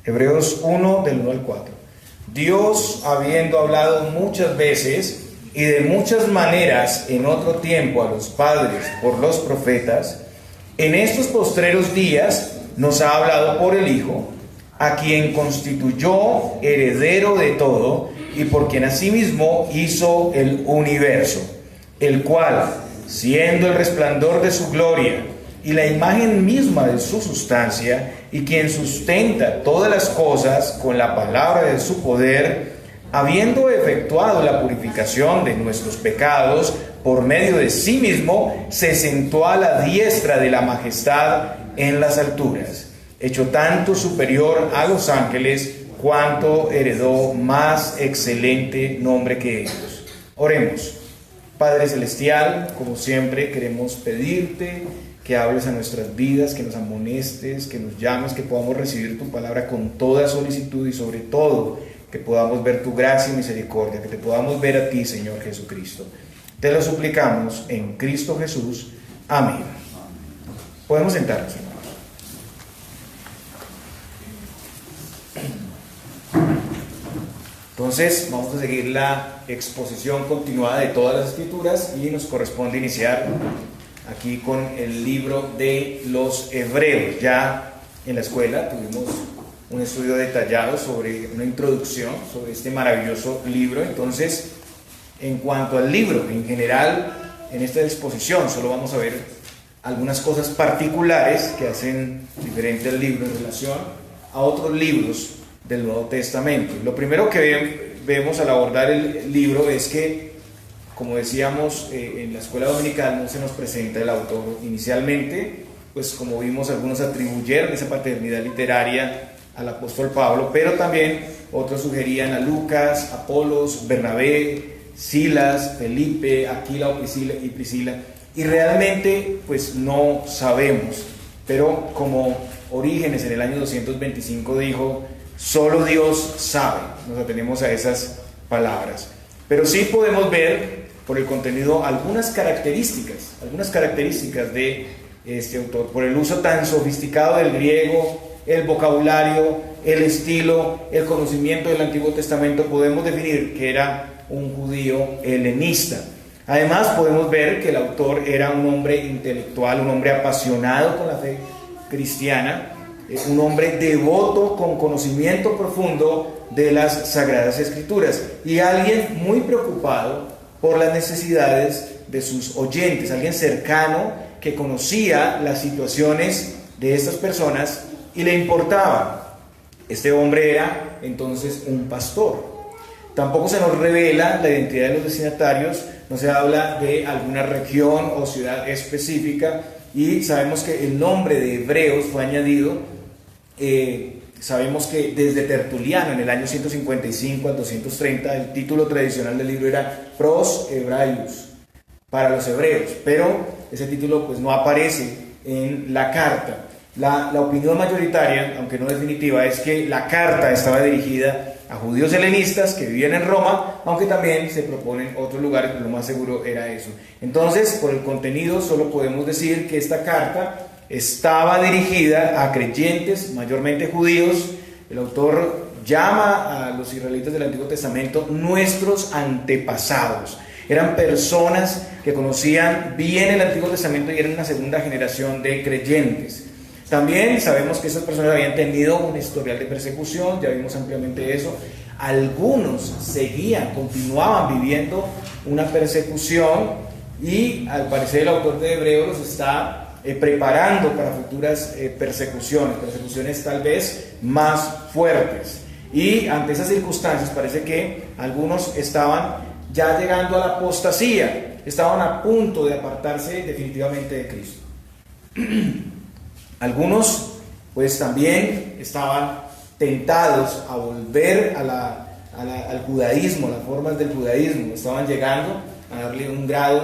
Hebreos 1, del 1 al 4. Dios, habiendo hablado muchas veces y de muchas maneras en otro tiempo a los padres por los profetas, en estos postreros días nos ha hablado por el Hijo, a quien constituyó heredero de todo y por quien asimismo hizo el universo, el cual, siendo el resplandor de su gloria y la imagen misma de su sustancia, y quien sustenta todas las cosas con la palabra de su poder, habiendo efectuado la purificación de nuestros pecados por medio de sí mismo, se sentó a la diestra de la majestad en las alturas, hecho tanto superior a los ángeles, cuanto heredó más excelente nombre que ellos. Oremos. Padre Celestial, como siempre queremos pedirte que hables a nuestras vidas, que nos amonestes, que nos llames, que podamos recibir tu palabra con toda solicitud y sobre todo que podamos ver tu gracia y misericordia, que te podamos ver a ti, Señor Jesucristo. Te lo suplicamos en Cristo Jesús. Amén. Podemos sentarnos, hermanos. Entonces vamos a seguir la exposición continuada de todas las Escrituras y nos corresponde iniciar aquí con el libro de los Hebreos. Ya en la escuela tuvimos un estudio detallado sobre una introducción sobre este maravilloso libro. Entonces, en cuanto al libro en general, en esta exposición solo vamos a ver algunas cosas particulares que hacen diferente al libro en relación a otros libros del Nuevo Testamento. Lo primero que vemos al abordar el libro es que, como decíamos, en la escuela dominical no se nos presenta el autor inicialmente, pues como vimos, algunos atribuyeron esa paternidad literaria al apóstol Pablo, pero también otros sugerían a Lucas, Apolos, Bernabé, Silas, Felipe, Aquila o Priscila, y realmente pues no sabemos, pero como Orígenes en el año 225 dijo, solo Dios sabe, nos atenemos a esas palabras, pero sí podemos ver por el contenido algunas características de este autor, por el uso tan sofisticado del griego, el vocabulario, el estilo, el conocimiento del Antiguo Testamento. Podemos definir que era un judío helenista. Además podemos ver que el autor era un hombre intelectual, un hombre apasionado con la fe cristiana, un hombre devoto con conocimiento profundo de las Sagradas Escrituras y alguien muy preocupado por las necesidades de sus oyentes, alguien cercano que conocía las situaciones de estas personas y le importaba. Este hombre era entonces un pastor. Tampoco se nos revela la identidad de los destinatarios, no se habla de alguna región o ciudad específica, y sabemos que el nombre de Hebreos fue añadido, sabemos que desde Tertuliano en el año 155 al 230 el título tradicional del libro era Pros Hebraios, para los hebreos, pero ese título pues no aparece en la carta. La opinión mayoritaria, aunque no definitiva, es que la carta estaba dirigida a judíos helenistas que vivían en Roma, aunque también se proponen otros lugares, pero lo más seguro era eso. Entonces, por el contenido solo podemos decir que esta carta estaba dirigida a creyentes, mayormente judíos. El autor llama a los israelitas del Antiguo Testamento nuestros antepasados. Eran personas que conocían bien el Antiguo Testamento y eran una segunda generación de creyentes. También sabemos que esas personas habían tenido un historial de persecución, ya vimos ampliamente eso. Algunos continuaban viviendo una persecución y al parecer el autor de Hebreos los está preparando para futuras persecuciones tal vez más fuertes. Y ante esas circunstancias parece que algunos estaban ya llegando a la apostasía, estaban a punto de apartarse definitivamente de Cristo. Algunos pues también estaban tentados a volver al judaísmo, las formas del judaísmo, estaban llegando a darle un grado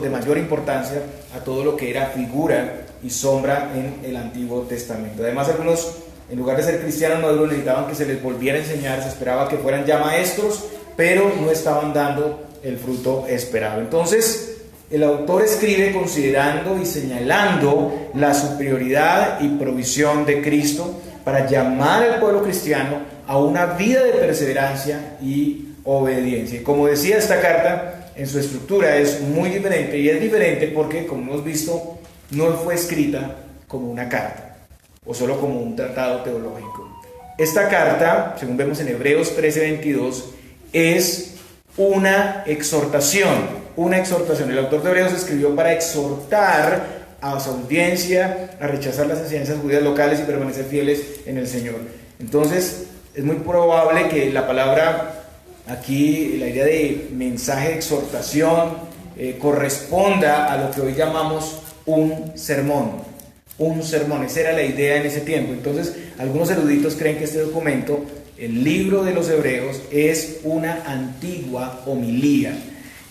de mayor importancia a todo lo que era figura y sombra en el Antiguo Testamento. Además, algunos, en lugar de ser cristianos maduros, necesitaban que se les volviera a enseñar, se esperaba que fueran ya maestros, pero no estaban dando el fruto esperado. Entonces, el autor escribe considerando y señalando la superioridad y provisión de Cristo para llamar al pueblo cristiano a una vida de perseverancia y obediencia. Y como decía, esta carta en su estructura es muy diferente, y es diferente porque, como hemos visto, no fue escrita como una carta o solo como un tratado teológico. Esta carta, según vemos en Hebreos 13:22, es una exhortación. El autor de Hebreos escribió para exhortar a su audiencia a rechazar las enseñanzas judías locales y permanecer fieles en el Señor. Entonces, es muy probable que la palabra aquí, la idea de mensaje de exhortación, corresponda a lo que hoy llamamos un sermón. Esa era la idea en ese tiempo. Entonces, algunos eruditos creen que este documento, el libro de los Hebreos, es una antigua homilía,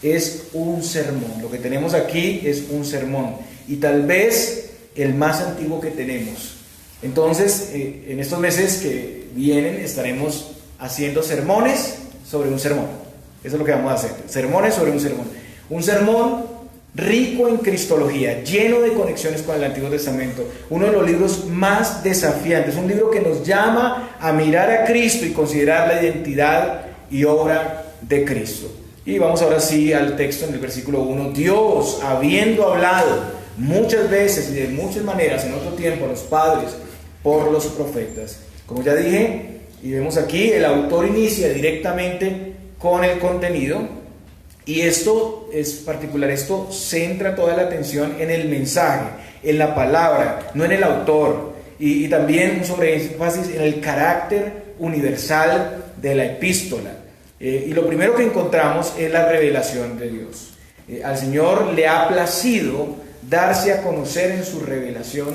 es un sermón. Lo que tenemos aquí es un sermón, y tal vez el más antiguo que tenemos. Entonces, en estos meses que vienen estaremos haciendo sermones sobre un sermón. Eso es lo que vamos a hacer, sermones sobre un sermón. Un sermón rico en cristología, lleno de conexiones con el Antiguo Testamento, uno de los libros más desafiantes, un libro que nos llama a mirar a Cristo y considerar la identidad y obra de Cristo. Y vamos ahora sí al texto en el versículo 1. Dios, habiendo hablado muchas veces y de muchas maneras en otro tiempo a los padres por los profetas. Como ya dije, y vemos aquí, el autor inicia directamente con el contenido. Y esto es particular, esto centra toda la atención en el mensaje, en la palabra, no en el autor. Y también un sobreénfasis en el carácter universal de la epístola. Y lo primero que encontramos es la revelación de Dios. Al Señor le ha placido darse a conocer en su revelación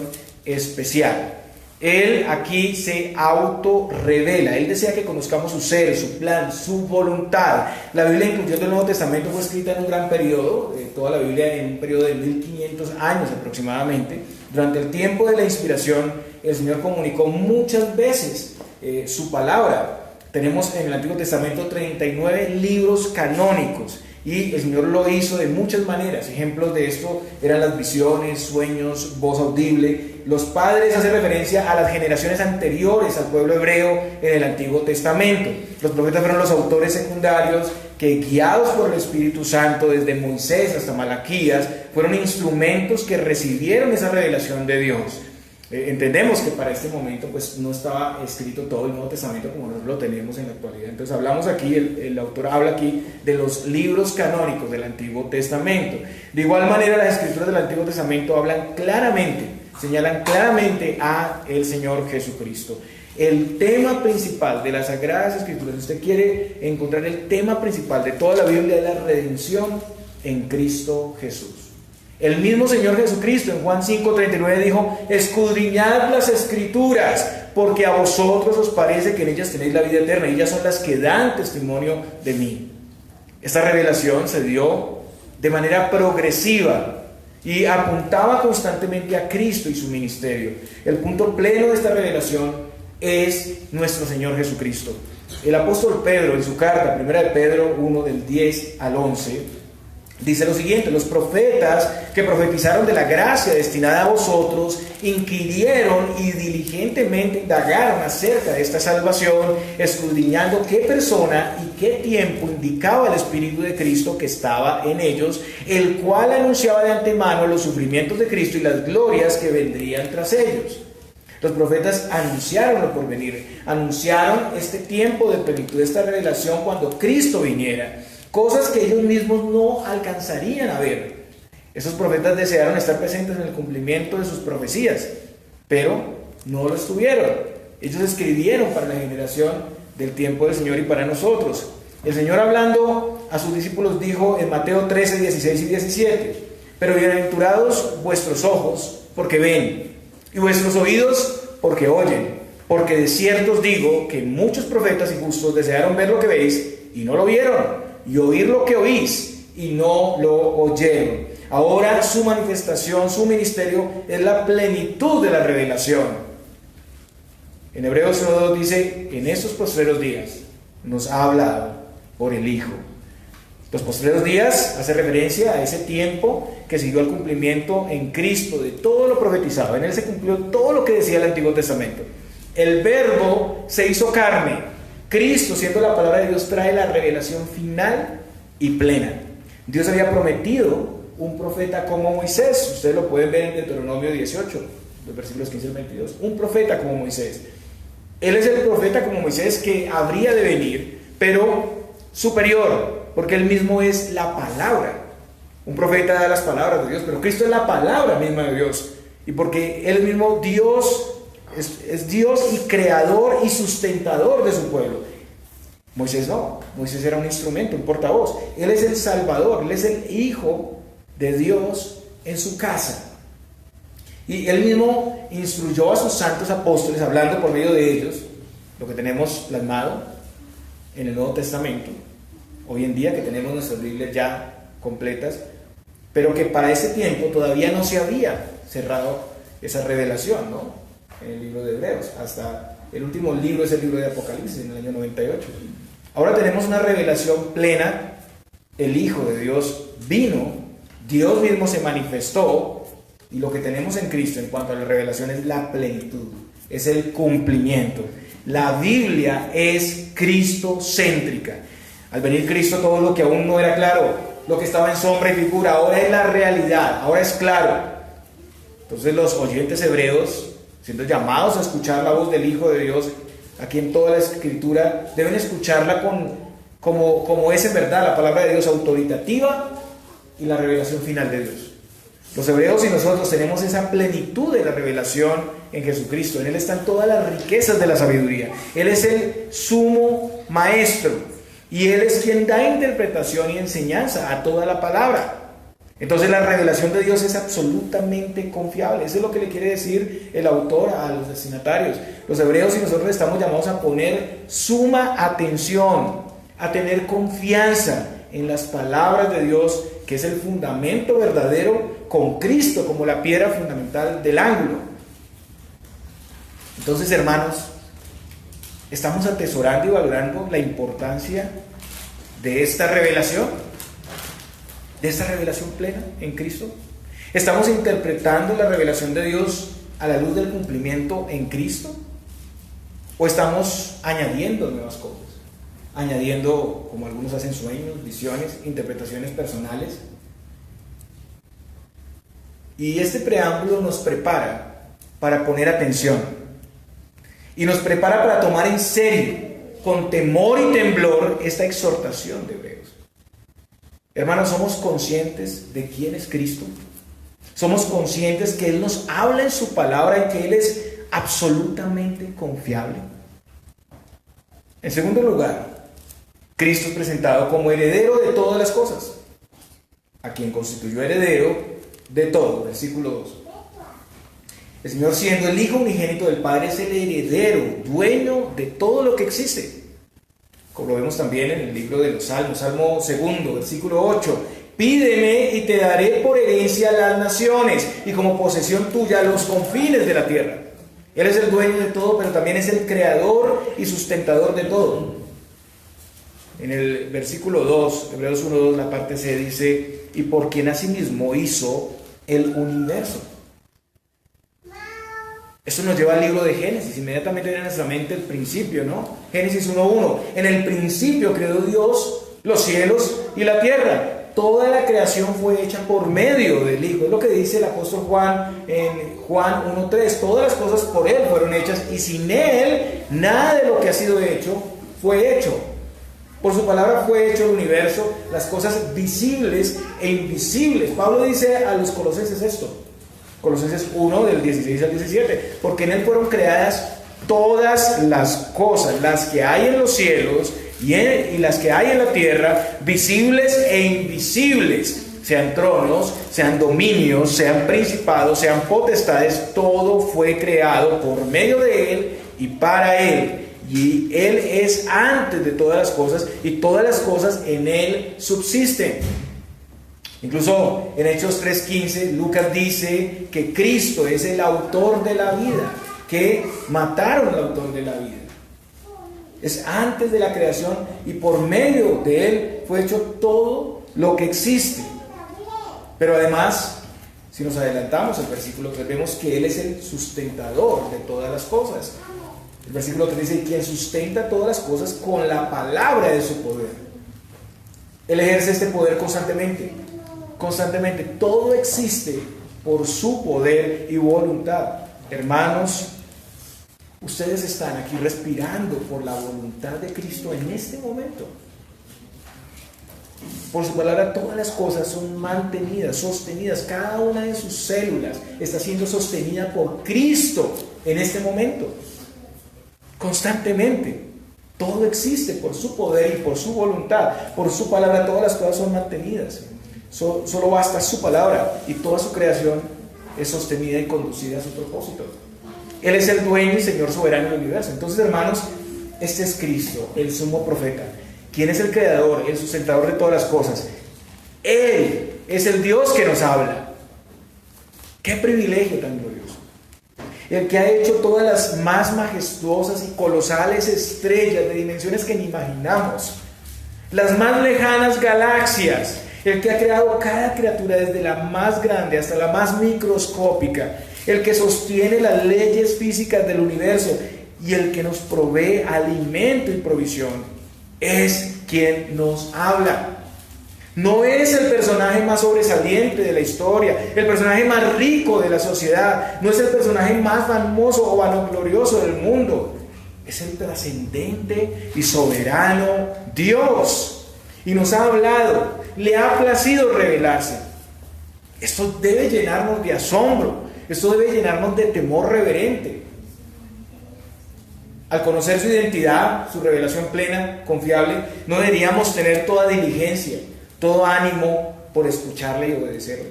especial. Él aquí se autorrevela. Él desea que conozcamos su ser, su plan, su voluntad. La Biblia, incluyendo el Nuevo Testamento, fue escrita en un gran periodo, toda la Biblia en un periodo de 1500 años aproximadamente. Durante el tiempo de la inspiración, el Señor comunicó muchas veces su palabra. Tenemos en el Antiguo Testamento 39 libros canónicos, y el Señor lo hizo de muchas maneras. Ejemplos de esto eran las visiones, sueños, voz audible. Los padres hacen referencia a las generaciones anteriores al pueblo hebreo en el Antiguo Testamento. Los profetas fueron los autores secundarios que, guiados por el Espíritu Santo desde Moisés hasta Malaquías, fueron instrumentos que recibieron esa revelación de Dios. Entendemos que para este momento pues no estaba escrito todo el Nuevo Testamento como nosotros lo tenemos en la actualidad. Entonces hablamos aquí, el autor habla aquí de los libros canónicos del Antiguo Testamento. De igual manera, las escrituras del Antiguo Testamento señalan claramente a el Señor Jesucristo. El tema principal de las Sagradas Escrituras, si usted quiere encontrar el tema principal de toda la Biblia, es la redención en Cristo Jesús. El mismo Señor Jesucristo en Juan 5:39 dijo: escudriñad las Escrituras, porque a vosotros os parece que en ellas tenéis la vida eterna, y ellas son las que dan testimonio de mí. Esta revelación se dio de manera progresiva y apuntaba constantemente a Cristo y su ministerio. El punto pleno de esta revelación es nuestro Señor Jesucristo. El apóstol Pedro, en su carta, 1 de Pedro 1, del 10 al 11, dice lo siguiente: los profetas que profetizaron de la gracia destinada a vosotros inquirieron y diligentemente indagaron acerca de esta salvación, escudriñando qué persona y qué tiempo indicaba el Espíritu de Cristo que estaba en ellos, el cual anunciaba de antemano los sufrimientos de Cristo y las glorias que vendrían tras ellos. Los profetas anunciaron lo por venir, anunciaron este tiempo de plenitud, esta revelación cuando Cristo viniera. Cosas que ellos mismos no alcanzarían a ver. Esos profetas desearon estar presentes en el cumplimiento de sus profecías, pero no lo estuvieron. Ellos escribieron para la generación del tiempo del Señor y para nosotros. El Señor, hablando a sus discípulos, dijo en Mateo 13, 16 y 17: pero bienaventurados vuestros ojos, porque ven, y vuestros oídos, porque oyen. Porque de cierto os digo que muchos profetas y justos desearon ver lo que veis y no lo vieron, y oír lo que oís y no lo oyeron. Ahora su manifestación, su ministerio, es la plenitud de la revelación. En Hebreos 1:2 dice: en estos postreros días nos ha hablado por el Hijo. Los postreros días hace referencia a ese tiempo que siguió al cumplimiento en Cristo de todo lo profetizado. En Él se cumplió todo lo que decía el Antiguo Testamento. El Verbo se hizo carne. Cristo, siendo la palabra de Dios, trae la revelación final y plena. Dios había prometido un profeta como Moisés. Ustedes lo pueden ver en Deuteronomio 18, los versículos 15 al 22. Un profeta como Moisés. Él es el profeta como Moisés que habría de venir, pero superior, porque él mismo es la palabra. Un profeta da las palabras de Dios, pero Cristo es la palabra misma de Dios. Y porque él mismo Dios es Dios y creador y sustentador de su pueblo. Moisés no, Moisés era un instrumento, un portavoz. Él es el Salvador, él es el Hijo de Dios en su casa. Y él mismo instruyó a sus santos apóstoles, hablando por medio de ellos, lo que tenemos plasmado en el Nuevo Testamento, hoy en día que tenemos nuestras Biblias ya completas, pero que para ese tiempo todavía no se había cerrado esa revelación, ¿no? En el libro de Hebreos, hasta el último libro es el libro de Apocalipsis, en el año 98. Ahora tenemos una revelación plena, el Hijo de Dios vino, Dios mismo se manifestó, y lo que tenemos en Cristo en cuanto a la revelación es la plenitud, es el cumplimiento. La Biblia es cristocéntrica. Al venir Cristo, todo lo que aún no era claro, lo que estaba en sombra y figura, ahora es la realidad, ahora es claro. Entonces los oyentes hebreos, siendo llamados a escuchar la voz del Hijo de Dios, aquí en toda la Escritura, deben escucharla como es en verdad la palabra de Dios, autoritativa y la revelación final de Dios. Los hebreos y nosotros tenemos esa plenitud de la revelación en Jesucristo. En Él están todas las riquezas de la sabiduría. Él es el sumo maestro y Él es quien da interpretación y enseñanza a toda la palabra. Entonces la revelación de Dios es absolutamente confiable. Eso es lo que le quiere decir el autor a los destinatarios. Los hebreos y nosotros estamos llamados a poner suma atención, a tener confianza en las palabras de Dios, que es el fundamento verdadero, con Cristo como la piedra fundamental del ángulo. Entonces, hermanos, estamos atesorando y valorando la importancia de esta revelación, plena en Cristo. ¿Estamos interpretando la revelación de Dios a la luz del cumplimiento en Cristo? ¿O estamos añadiendo nuevas cosas? Añadiendo, como algunos hacen, sueños, visiones, interpretaciones personales. Y este preámbulo nos prepara para poner atención. Y nos prepara para tomar en serio, con temor y temblor, esta exhortación de Hebreos. Hermanos, ¿somos conscientes de quién es Cristo? ¿Somos conscientes que Él nos habla en su palabra y que Él es absolutamente confiable? En segundo lugar, Cristo es presentado como heredero de todas las cosas, a quien constituyó heredero de todo. Versículo 2. El Señor, siendo el Hijo unigénito del Padre, es el heredero, dueño de todo lo que existe. Como lo vemos también en el libro de los Salmos, Salmo 2, versículo 8. Pídeme y te daré por herencia las naciones y como posesión tuya los confines de la tierra. Él es el dueño de todo, pero también es el creador y sustentador de todo. En el versículo 2, Hebreos 1:2, la parte C dice, y por quien asimismo hizo el universo. Esto nos lleva al libro de Génesis, inmediatamente viene a nuestra mente el principio, ¿no? Génesis 1:1, en el principio creó Dios los cielos y la tierra. Toda la creación fue hecha por medio del Hijo. Es lo que dice el apóstol Juan en Juan 1:3. Todas las cosas por Él fueron hechas y sin Él nada de lo que ha sido hecho fue hecho. Por su palabra fue hecho el universo, las cosas visibles e invisibles. Pablo dice a los colosenses esto. Colosenses 1 del 16 al 17. Porque en Él fueron creadas todas las cosas, las que hay en los cielos y las que hay en la tierra, visibles e invisibles, sean tronos, sean dominios, sean principados, sean potestades, todo fue creado por medio de Él y para Él. Y Él es antes de todas las cosas y todas las cosas en Él subsisten. Incluso en Hechos 3:15, Lucas dice que Cristo es el autor de la vida, que mataron al autor de la vida. Es antes de la creación y por medio de Él fue hecho todo lo que existe. Pero además, si nos adelantamos al versículo 3, vemos que Él es el sustentador de todas las cosas. El versículo 3 dice: quien sustenta todas las cosas con la palabra de su poder. Él ejerce este poder constantemente. Constantemente. Todo existe por su poder y voluntad. Hermanos, ustedes están aquí respirando por la voluntad de Cristo en este momento. Por su palabra todas las cosas son mantenidas, sostenidas. Cada una de sus células está siendo sostenida por Cristo en este momento. Constantemente. Todo existe por su poder y por su voluntad. Por su palabra todas las cosas son mantenidas. Solo basta su palabra y toda su creación es sostenida y conducida a su propósito. Él es el dueño y Señor soberano del universo. Entonces, hermanos, este es Cristo, el sumo profeta. ¿Quién es el creador, el sustentador de todas las cosas? Él es el Dios que nos habla. ¡Qué privilegio tan glorioso! El que ha hecho todas las más majestuosas y colosales estrellas de dimensiones que ni imaginamos, las más lejanas galaxias, el que ha creado cada criatura desde la más grande hasta la más microscópica, el que sostiene las leyes físicas del universo y el que nos provee alimento y provisión, es quien nos habla. No es el personaje más sobresaliente de la historia, el personaje más rico de la sociedad, no es el personaje más famoso o vanaglorioso del mundo. Es el trascendente y soberano Dios. Y nos ha hablado, le ha placido revelarse. Esto debe llenarnos de asombro, esto debe llenarnos de temor reverente. Al conocer su identidad, su revelación plena, confiable, no deberíamos tener toda diligencia, todo ánimo por escucharle y obedecerle.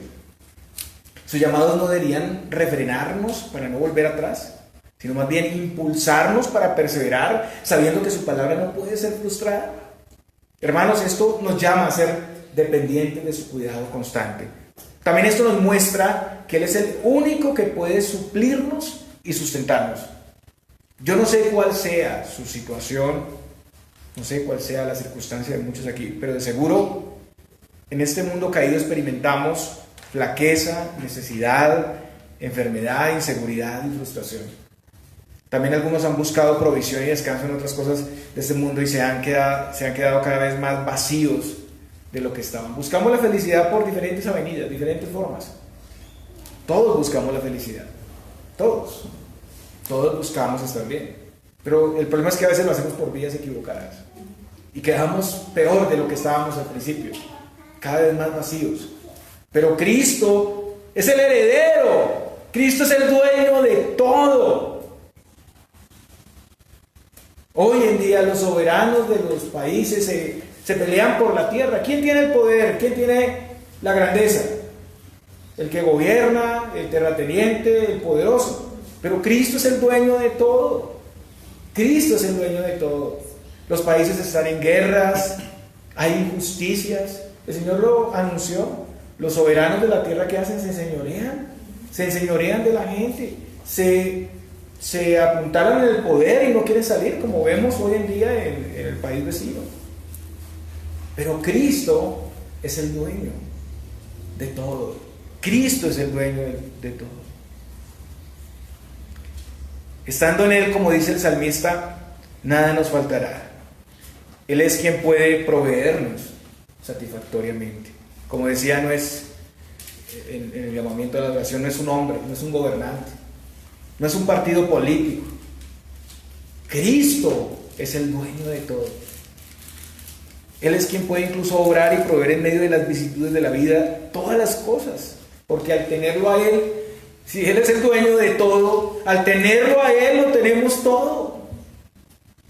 Sus llamados no deberían refrenarnos para no volver atrás, sino más bien impulsarnos para perseverar, sabiendo que su palabra no puede ser frustrada. Hermanos, esto nos llama a ser dependientes de su cuidado constante. También esto nos muestra que Él es el único que puede suplirnos y sustentarnos. Yo no sé cuál sea su situación, no sé cuál sea la circunstancia de muchos aquí, pero de seguro en este mundo caído experimentamos flaqueza, necesidad, enfermedad, inseguridad y frustración. También algunos han buscado provisión y descanso en otras cosas de este mundo y se han quedado cada vez más vacíos de lo que estaban. Buscamos la felicidad por diferentes avenidas, diferentes formas. Todos buscamos la felicidad. Todos buscamos estar bien. Pero el problema es que a veces lo hacemos por vías equivocadas. Y quedamos peor de lo que estábamos al principio. Cada vez más vacíos. Pero Cristo es el heredero. Cristo es el dueño de todo. Hoy en día los soberanos de los países se pelean por la tierra. ¿Quién tiene el poder? ¿Quién tiene la grandeza? El que gobierna, el terrateniente, el poderoso. Pero Cristo es el dueño de todo. Cristo es el dueño de todo. Los países están en guerras, hay injusticias. El Señor lo anunció. Los soberanos de la tierra, ¿qué hacen? Se enseñorean de la gente. Se apuntaron en el poder y no quieren salir, como vemos hoy en día en el país vecino. Pero Cristo es el dueño de todo. Cristo es el dueño de todo. Estando en Él, como dice el salmista, nada nos faltará. Él es quien puede proveernos satisfactoriamente. Como decía, no es en el llamamiento de la oración, no es un hombre, no es un gobernante, no es un partido político. Cristo es el dueño de todo. Él es quien puede incluso obrar y proveer en medio de las vicisitudes de la vida todas las cosas, porque al tenerlo a Él, si Él es el dueño de todo, al tenerlo a Él lo tenemos todo.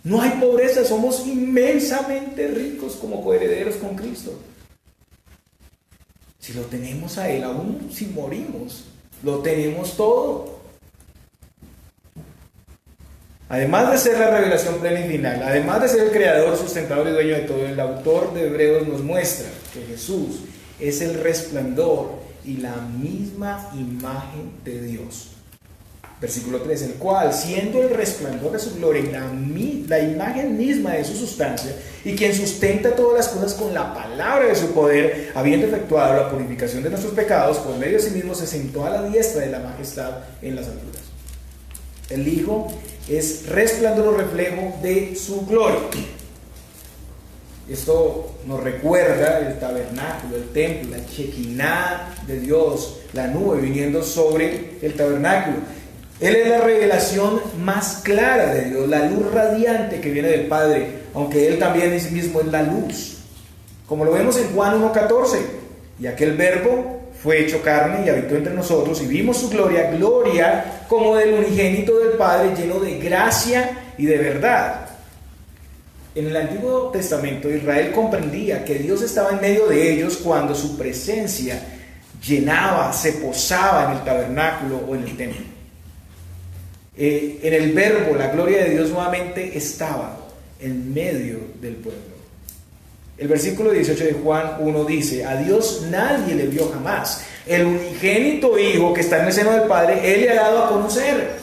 No hay pobreza, somos inmensamente ricos como coherederos con Cristo. Si lo tenemos a Él, aún si morimos, lo tenemos todo. Además de ser la revelación plena y final, además de ser el creador, sustentador y dueño de todo, el autor de Hebreos nos muestra que Jesús es el resplandor y la misma imagen de Dios. Versículo 3, el cual, siendo el resplandor de su gloria y la imagen misma de su sustancia, y quien sustenta todas las cosas con la palabra de su poder, habiendo efectuado la purificación de nuestros pecados, por medio de sí mismo se sentó a la diestra de la majestad en las alturas. El Hijo es resplandor o reflejo de su gloria. Esto nos recuerda el tabernáculo, el templo, la Shekinah de Dios, la nube viniendo sobre el tabernáculo. Él es la revelación más clara de Dios, la luz radiante que viene del Padre, aunque Él también en sí mismo es la luz. Como lo vemos en Juan 1:14, y aquel verbo fue hecho carne y habitó entre nosotros, y vimos su gloria, gloria como del unigénito del Padre, lleno de gracia y de verdad. En el Antiguo Testamento, Israel comprendía que Dios estaba en medio de ellos cuando su presencia llenaba, se posaba en el tabernáculo o en el templo. En el verbo, la gloria de Dios nuevamente estaba en medio del pueblo. El versículo 18 de Juan 1 dice: a Dios nadie le vio jamás. El unigénito Hijo que está en el seno del Padre, Él le ha dado a conocer.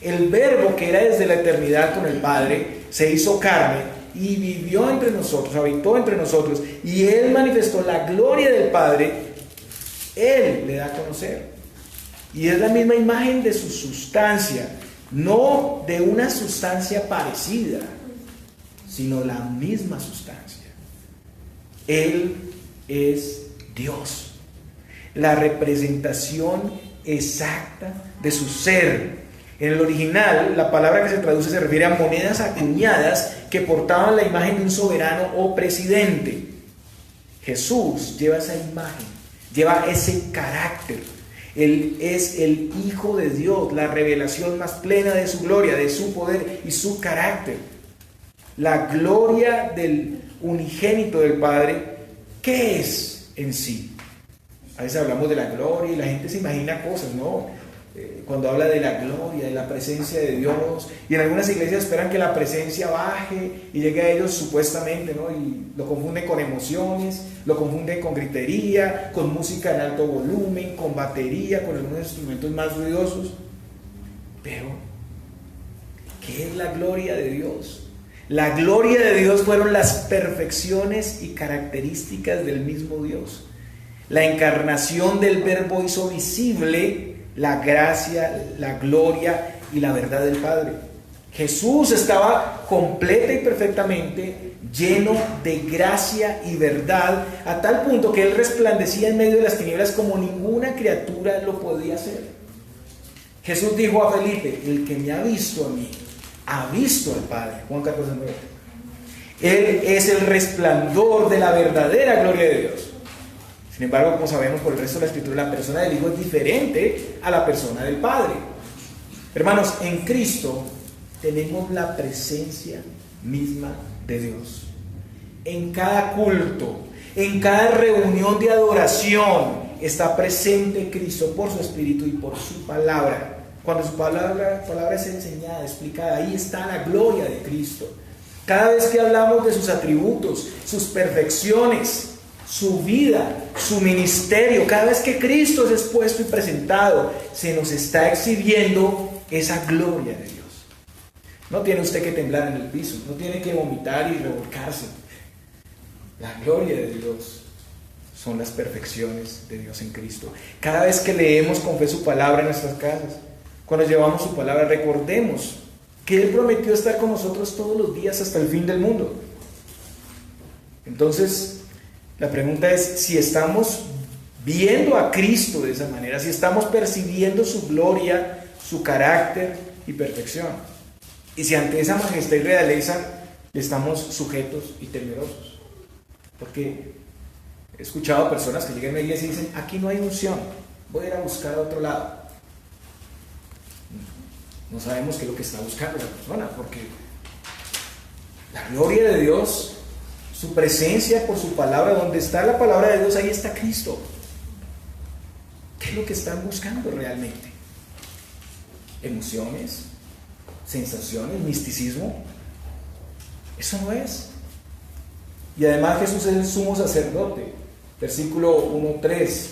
El verbo que era desde la eternidad con el Padre se hizo carne y vivió entre nosotros, habitó entre nosotros, y Él manifestó la gloria del Padre. Él le da a conocer. Y es la misma imagen de su sustancia, no de una sustancia parecida, sino la misma sustancia. Él es Dios, la representación exacta de su ser. En el original, la palabra que se traduce se refiere a monedas acuñadas que portaban la imagen de un soberano o presidente. Jesús lleva esa imagen, lleva ese carácter. Él es el Hijo de Dios, la revelación más plena de su gloria, de su poder y su carácter. La gloria del unigénito del Padre, ¿qué es en sí? A veces hablamos de la gloria y la gente se imagina cosas, ¿no? Cuando habla de la gloria, de la presencia de Dios, y en algunas iglesias esperan que la presencia baje y llegue a ellos supuestamente, ¿no? Y lo confunden con emociones, lo confunden con gritería, con música en alto volumen, con batería, con algunos instrumentos más ruidosos. Pero, ¿qué es la gloria de Dios? La gloria de Dios fueron las perfecciones y características del mismo Dios. La encarnación del Verbo hizo visible la gracia, la gloria y la verdad del Padre. Jesús estaba completa y perfectamente lleno de gracia y verdad, a tal punto que Él resplandecía en medio de las tinieblas como ninguna criatura lo podía hacer. Jesús dijo a Felipe: el que me ha visto a mí, ha visto al Padre. Juan 14:9. Él es el resplandor de la verdadera gloria de Dios. Sin embargo, como sabemos por el resto de la Escritura, la persona del Hijo es diferente a la persona del Padre. Hermanos, en Cristo tenemos la presencia misma de Dios. En cada culto, en cada reunión de adoración, está presente Cristo por su Espíritu y por su palabra. Cuando su palabra es enseñada, explicada, ahí está la gloria de Cristo. Cada vez que hablamos de sus atributos, sus perfecciones, su vida, su ministerio, cada vez que Cristo es expuesto y presentado, se nos está exhibiendo esa gloria de Dios. No tiene usted que temblar en el piso, no tiene que vomitar y revolcarse. La gloria de Dios son las perfecciones de Dios en Cristo. Cada vez que leemos con fe su palabra en nuestras casas, cuando llevamos su palabra, recordemos que Él prometió estar con nosotros todos los días hasta el fin del mundo. Entonces, la pregunta es si estamos viendo a Cristo de esa manera, si estamos percibiendo su gloria, su carácter y perfección. Y si ante esa majestad y realeza estamos sujetos y temerosos. Porque he escuchado a personas que llegan a la iglesia y dicen: aquí no hay unción, voy a ir a buscar a otro lado. No sabemos qué es lo que está buscando la persona, porque la gloria de Dios, su presencia por su palabra, donde está la palabra de Dios, ahí está Cristo. ¿Qué es lo que están buscando realmente? ¿Emociones? ¿Sensaciones? ¿Misticismo? Eso no es. Y además Jesús es el sumo sacerdote. Versículo 1:3.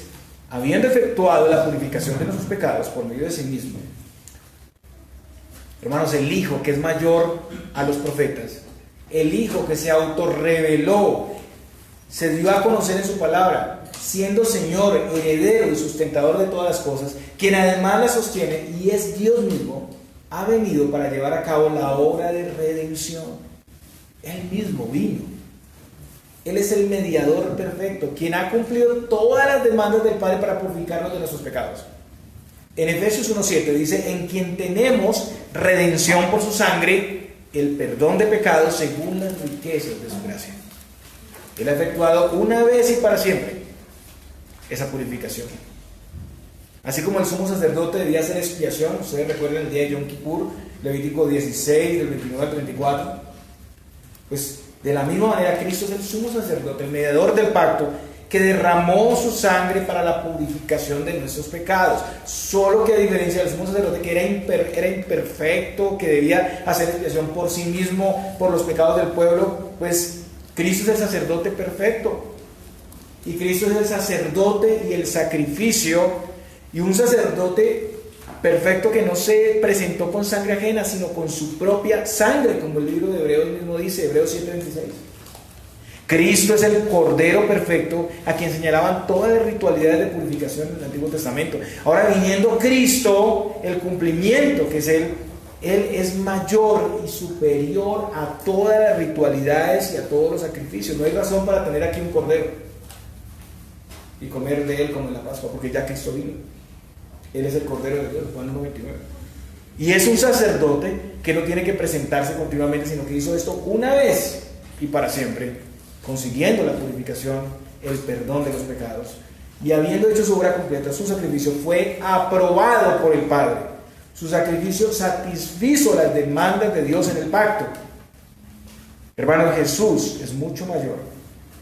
Habiendo efectuado la purificación de nuestros pecados por medio de sí mismo. Hermanos, el Hijo que es mayor a los profetas, el Hijo que se autorreveló, se dio a conocer en su palabra, siendo Señor, heredero y sustentador de todas las cosas, quien además las sostiene y es Dios mismo, ha venido para llevar a cabo la obra de redención. Él mismo vino. Él es el mediador perfecto, quien ha cumplido todas las demandas del Padre para purificarnos de nuestros pecados. En Efesios 1:7 dice: en quien tenemos redención por su sangre, el perdón de pecados según las riquezas de su gracia. Él ha efectuado una vez y para siempre esa purificación. Así como el sumo sacerdote debía hacer expiación, ustedes recuerdan el día de Yom Kippur, Levítico 16, del 29 al 34, pues de la misma manera Cristo es el sumo sacerdote, el mediador del pacto, que derramó su sangre para la purificación de nuestros pecados. Solo que a diferencia del sumo sacerdote, que era imperfecto, que debía hacer expiación por sí mismo, por los pecados del pueblo, pues Cristo es el sacerdote perfecto. Y Cristo es el sacerdote y el sacrificio, y un sacerdote perfecto que no se presentó con sangre ajena, sino con su propia sangre, como el libro de Hebreos mismo dice, Hebreos 7:26. Cristo es el Cordero perfecto a quien señalaban todas las ritualidades de purificación en el Antiguo Testamento. Ahora, viniendo Cristo, el cumplimiento que es Él es mayor y superior a todas las ritualidades y a todos los sacrificios. No hay razón para tener aquí un Cordero y comer de Él como en la Pascua, porque ya Cristo vino. Él es el Cordero de Dios, Juan 1:29. Y es un sacerdote que no tiene que presentarse continuamente, sino que hizo esto una vez y para siempre, consiguiendo la purificación, el perdón de los pecados. Y habiendo hecho su obra completa, su sacrificio fue aprobado por el Padre. Su sacrificio satisfizo las demandas de Dios en el pacto. Hermano, Jesús es mucho mayor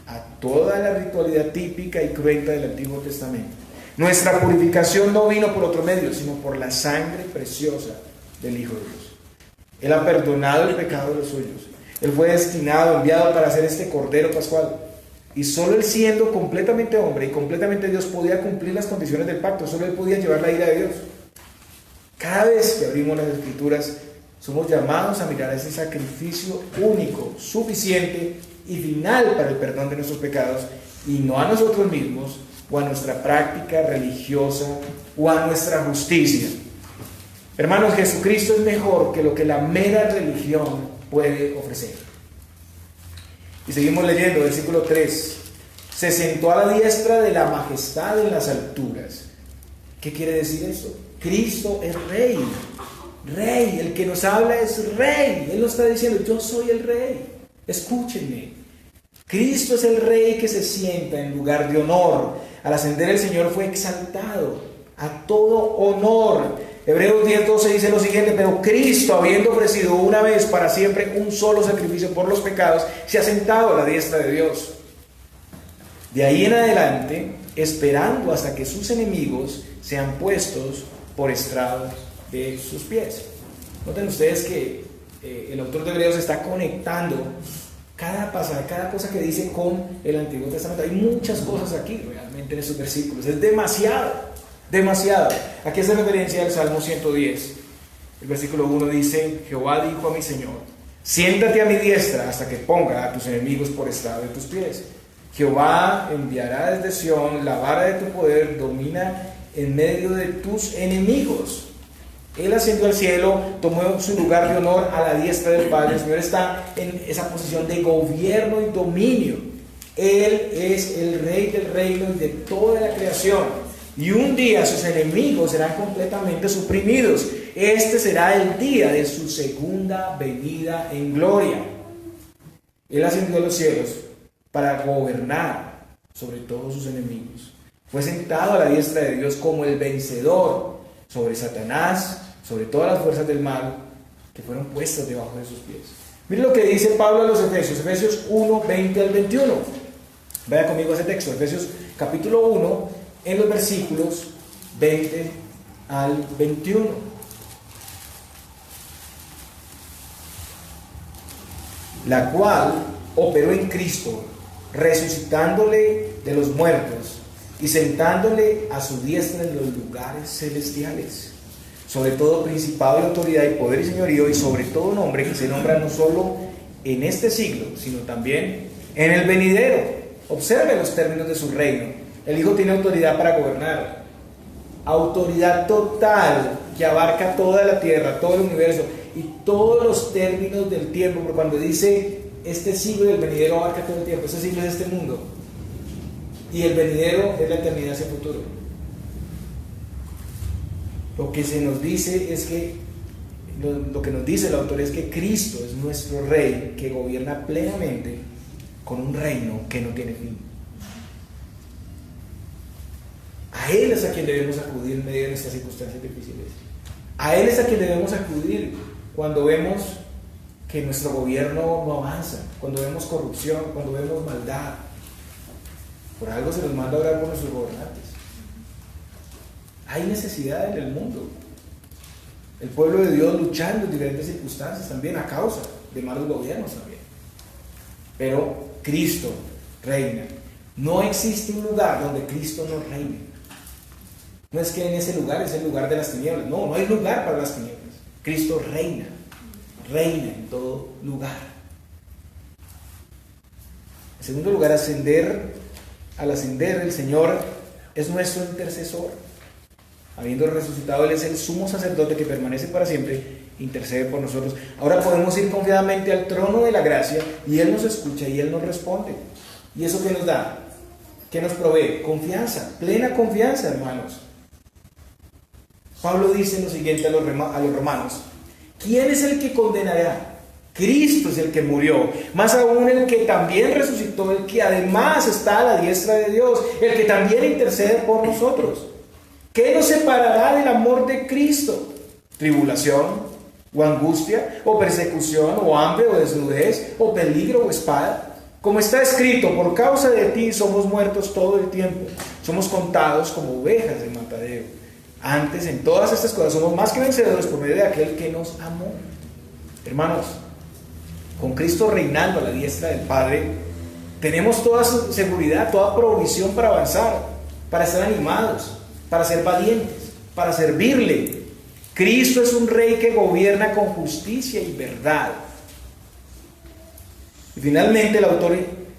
a toda la ritualidad típica y cruenta del Antiguo Testamento. Nuestra purificación no vino por otro medio, sino por la sangre preciosa del Hijo de Dios. Él ha perdonado el pecado de los suyos. Él fue destinado, enviado para ser este Cordero Pascual. Y solo Él, siendo completamente hombre y completamente Dios, podía cumplir las condiciones del pacto. Solo Él podía llevar la ira de Dios. Cada vez que abrimos las Escrituras, somos llamados a mirar a ese sacrificio único, suficiente y final para el perdón de nuestros pecados, y no a nosotros mismos, o a nuestra práctica religiosa, o a nuestra justicia. Hermanos, Jesucristo es mejor que lo que la mera religión puede ofrecer. Y seguimos leyendo, versículo 3. Se sentó a la diestra de la majestad en las alturas. ¿Qué quiere decir eso? Cristo es Rey. Rey, el que nos habla es Rey. Él nos está diciendo: yo soy el Rey. Escúchenme. Cristo es el Rey que se sienta en lugar de honor. Al ascender el Señor fue exaltado a todo honor. Hebreos 10:12 dice lo siguiente: pero Cristo, habiendo ofrecido una vez para siempre un solo sacrificio por los pecados, se ha sentado a la diestra de Dios. De ahí en adelante, esperando hasta que sus enemigos sean puestos por estrado de sus pies. Noten ustedes que el autor de Hebreos está conectando cada pasaje, cada cosa que dice con el Antiguo Testamento. Hay muchas cosas aquí realmente en esos versículos. Es demasiado. Aquí hace referencia al Salmo 110. El versículo 1 dice: Jehová dijo a mi Señor: siéntate a mi diestra hasta que ponga a tus enemigos por estrado de tus pies. Jehová enviará desde Sión la vara de tu poder, domina en medio de tus enemigos. Él ascendió al cielo, tomó su lugar de honor a la diestra del Padre. El Señor está en esa posición de gobierno y dominio. Él es el Rey del reino y de toda la creación. Y un día sus enemigos serán completamente suprimidos. Este será el día de su segunda venida en gloria. Él ascendió a los cielos para gobernar sobre todos sus enemigos. Fue sentado a la diestra de Dios como el vencedor sobre Satanás, sobre todas las fuerzas del mal que fueron puestas debajo de sus pies. Miren lo que dice Pablo a los Efesios, Efesios 1, 20 al 21. Vaya conmigo a ese texto, Efesios capítulo 1, en los versículos 20 al 21. La cual operó en Cristo, resucitándole de los muertos y sentándole a su diestra en los lugares celestiales, sobre todo principado y autoridad y poder y señorío, y sobre todo nombre que se nombra no solo en este siglo, sino también en el venidero. Observe los términos de su reino. El Hijo tiene autoridad para gobernar, autoridad total que abarca toda la tierra, todo el universo y todos los términos del tiempo, porque cuando dice este siglo y el venidero abarca todo el tiempo, este siglo es este mundo y el venidero es la eternidad hacia el futuro. Lo que se nos dice es que lo que nos dice el autor es que Cristo es nuestro Rey que gobierna plenamente con un reino que no tiene fin. A Él es a quien debemos acudir en medio de nuestras circunstancias difíciles. A Él es a quien debemos acudir cuando vemos que nuestro gobierno no avanza, cuando vemos corrupción, cuando vemos maldad. Por algo se nos manda a orar por nuestros gobernantes. Hay necesidad en el mundo. El pueblo de Dios luchando en diferentes circunstancias también a causa de malos gobiernos también. Pero Cristo reina. No existe un lugar donde Cristo no reine. No es que en ese lugar es el lugar de las tinieblas. No, no hay lugar para las tinieblas. Cristo reina. Reina en todo lugar. En segundo lugar, al ascender el Señor es nuestro intercesor. Habiendo resucitado, Él es el sumo sacerdote que permanece para siempre, intercede por nosotros. Ahora podemos ir confiadamente al trono de la gracia y Él nos escucha y Él nos responde. ¿Y eso qué nos da? ¿Qué nos provee? Confianza, plena confianza, hermanos. Pablo dice lo siguiente a los romanos: ¿quién es el que condenará? Cristo es el que murió, más aún el que también resucitó, el que además está a la diestra de Dios, el que también intercede por nosotros. ¿Qué nos separará del amor de Cristo? ¿Tribulación, o angustia, o persecución, o hambre, o desnudez, o peligro, o espada? Como está escrito, por causa de ti somos muertos todo el tiempo, somos contados como ovejas de matadero. Antes, en todas estas cosas, somos más que vencedores por medio de aquel que nos amó. Hermanos, con Cristo reinando a la diestra del Padre, tenemos toda seguridad, toda provisión para avanzar, para estar animados, para ser valientes, para servirle. Cristo es un Rey que gobierna con justicia y verdad. Y finalmente el autor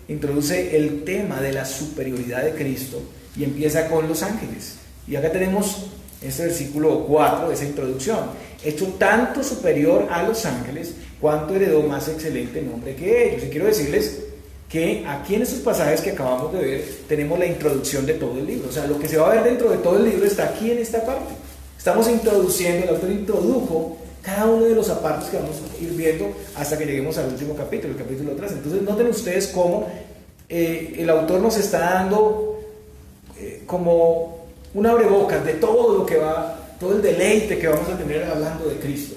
introduce el tema de la superioridad de Cristo y empieza con los ángeles. Y acá tenemos este versículo 4, esa introducción: hecho tanto superior a los ángeles, cuanto heredó más excelente nombre que ellos. Y quiero decirles que aquí en estos pasajes que acabamos de ver tenemos la introducción de todo el libro. O sea, lo que se va a ver dentro de todo el libro está aquí en esta parte. Estamos introduciendo, el autor introdujo cada uno de los apartes que vamos a ir viendo hasta que lleguemos al último capítulo, el capítulo 3. Entonces noten ustedes cómo el autor nos está dando como un abrebocas de todo lo que va, todo el deleite que vamos a tener hablando de Cristo.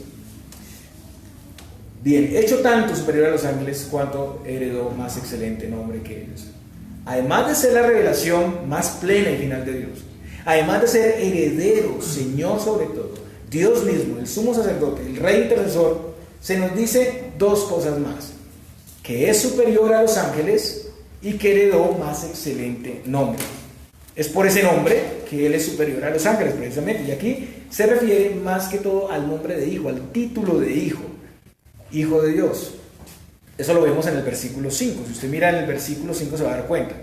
Bien, hecho tanto superior a los ángeles, cuanto heredó más excelente nombre que ellos. Además de ser la revelación más plena y final de Dios, además de ser heredero, Señor sobre todo, Dios mismo, el sumo sacerdote, el Rey intercesor, se nos dice dos cosas más: que es superior a los ángeles y que heredó más excelente nombre. Es por ese nombre que Él es superior a los ángeles, precisamente. Y aquí se refiere más que todo al nombre de hijo, al título de hijo. Hijo de Dios. Eso lo vemos en el versículo 5. Si usted mira en el versículo 5 se va a dar cuenta.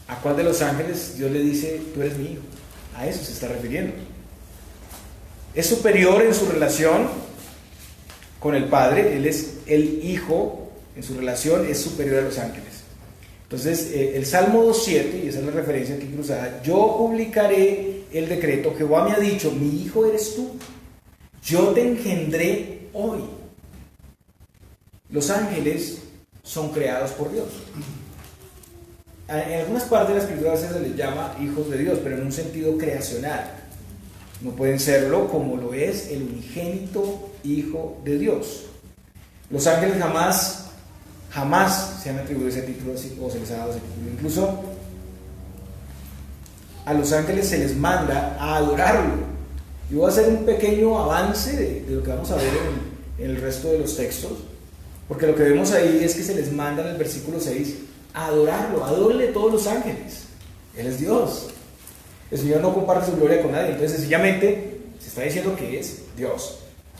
¿A cuál de los ángeles Dios le dice: tú eres mi hijo? A eso se está refiriendo. Es superior en su relación con el Padre. Él es el Hijo. En su relación es superior a los ángeles. Entonces el Salmo 2.7, y esa es la referencia aquí cruzada: yo publicaré el decreto, Jehová me ha dicho, mi hijo eres tú, yo te engendré hoy. Los ángeles son creados por Dios. En algunas partes de la Escritura a veces se les llama hijos de Dios, pero en un sentido creacional. No pueden serlo como lo es el unigénito Hijo de Dios. Los ángeles jamás se han atribuido ese título o se les ha dado ese título. Incluso a los ángeles se les manda a adorarlo. Y voy a hacer un pequeño avance de lo que vamos a ver en el resto de los textos, porque lo que vemos ahí es que se les manda en el versículo 6 a adorarlo. Adórenle todos los ángeles. Él es Dios. El Señor no comparte su gloria con nadie. Entonces sencillamente se está diciendo que es Dios.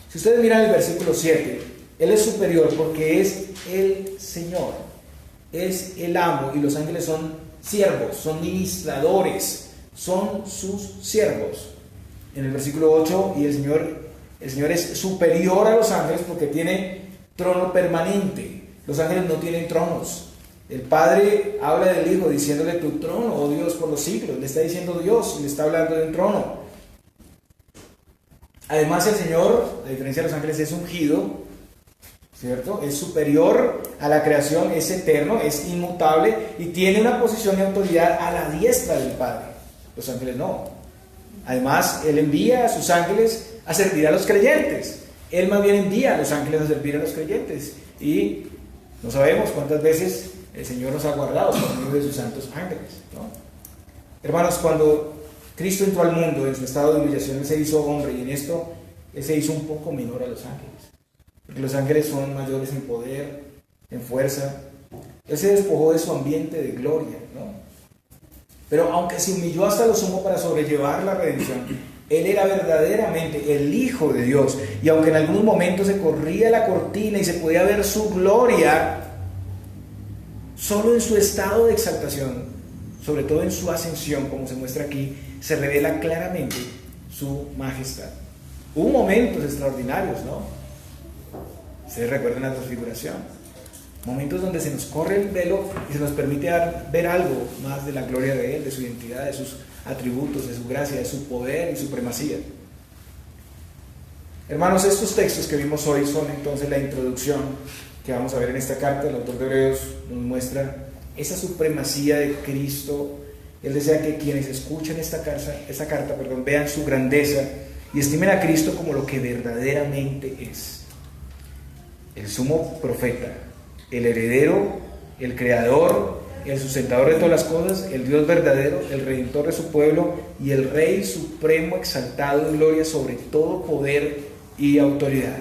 Si ustedes miran el versículo 7, Él es superior porque es el Señor, es el amo, y los ángeles son siervos, son ministradores, son sus siervos. en el versículo 8, y el Señor es superior a los ángeles porque tiene trono permanente. Los ángeles no tienen tronos. El Padre habla del Hijo diciéndole: tu trono, oh Dios, por los siglos. Le está diciendo Dios y le está hablando de un trono. Además, el Señor, a diferencia de los ángeles, es ungido, ¿cierto? Es superior a la creación, es eterno, es inmutable y tiene una posición de autoridad a la diestra del Padre. Los ángeles no. Además, Él envía a sus ángeles a servir a los creyentes. Él más bien envía a los ángeles a servir a los creyentes. Y no sabemos cuántas veces el Señor nos ha guardado por medio de sus santos ángeles, ¿no? Hermanos, cuando Cristo entró al mundo en su estado de humillación, Él se hizo hombre, y en esto Él se hizo un poco menor a los ángeles, porque los ángeles son mayores en poder, en fuerza. Él se despojó de su ambiente de gloria, ¿no? Pero aunque se humilló hasta lo sumo para sobrellevar la redención, Él era verdaderamente el Hijo de Dios, y aunque en algunos momentos se corría la cortina y se podía ver su gloria, solo en su estado de exaltación, sobre todo en su ascensión, como se muestra aquí, se revela claramente su majestad. Hubo momentos extraordinarios, ¿no? Ustedes recuerdan la transfiguración. Momentos donde se nos corre el velo y se nos permite ver algo más de la gloria de Él, de su identidad, de sus atributos, de su gracia, de su poder y supremacía. Hermanos, estos textos que vimos hoy son entonces la introducción que vamos a ver en esta carta. El autor de Hebreos nos muestra esa supremacía de Cristo. Él desea que quienes escuchen esta carta, vean su grandeza y estimen a Cristo como lo que verdaderamente es: el sumo profeta, el heredero, el creador, el sustentador de todas las cosas, el Dios verdadero, el redentor de su pueblo y el Rey supremo, exaltado en gloria sobre todo poder y autoridad.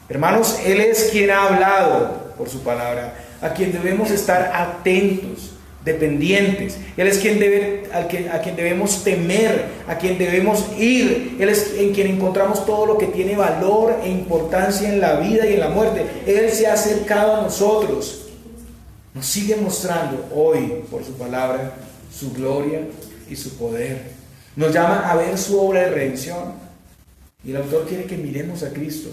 Hermanos, Él es quien ha hablado por su palabra, a quien debemos estar atentos, dependientes. Él es a quien debemos temer, a quien debemos ir. Él es en quien encontramos todo lo que tiene valor e importancia en la vida y en la muerte. Él se ha acercado a nosotros, nos sigue mostrando hoy por su palabra su gloria y su poder. Nos llama a ver su obra de redención, y el autor quiere que miremos a Cristo,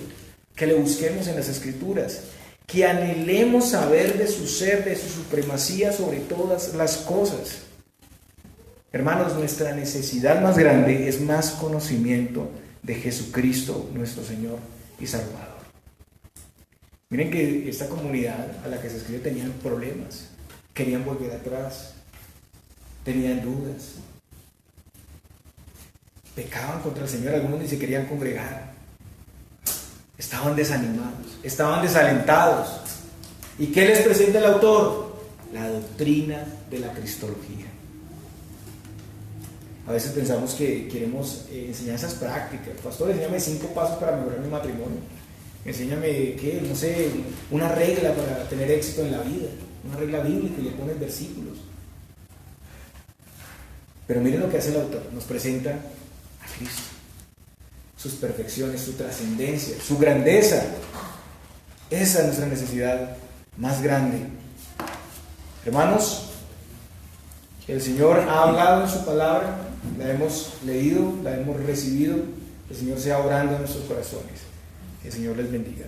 que le busquemos en las Escrituras, que anhelemos saber de su ser, de su supremacía sobre todas las cosas. Hermanos, nuestra necesidad más grande es más conocimiento de Jesucristo, nuestro Señor y Salvador. Miren que esta comunidad a la que se escribe tenían problemas, querían volver atrás, tenían dudas, pecaban contra el Señor, algunos ni se querían congregar. Estaban desanimados, estaban desalentados. ¿Y qué les presenta el autor? La doctrina de la cristología. A veces pensamos que queremos enseñanzas prácticas. Pastor, enséñame 5 pasos para mejorar mi matrimonio. Enséñame, una regla para tener éxito en la vida. Una regla bíblica, y le pones versículos. Pero miren lo que hace el autor. Nos presenta a Cristo, sus perfecciones, su trascendencia, su grandeza. Esa es nuestra necesidad más grande. Hermanos, el Señor ha hablado en su palabra, la hemos leído, la hemos recibido. El Señor sea obrando en nuestros corazones. Que el Señor les bendiga.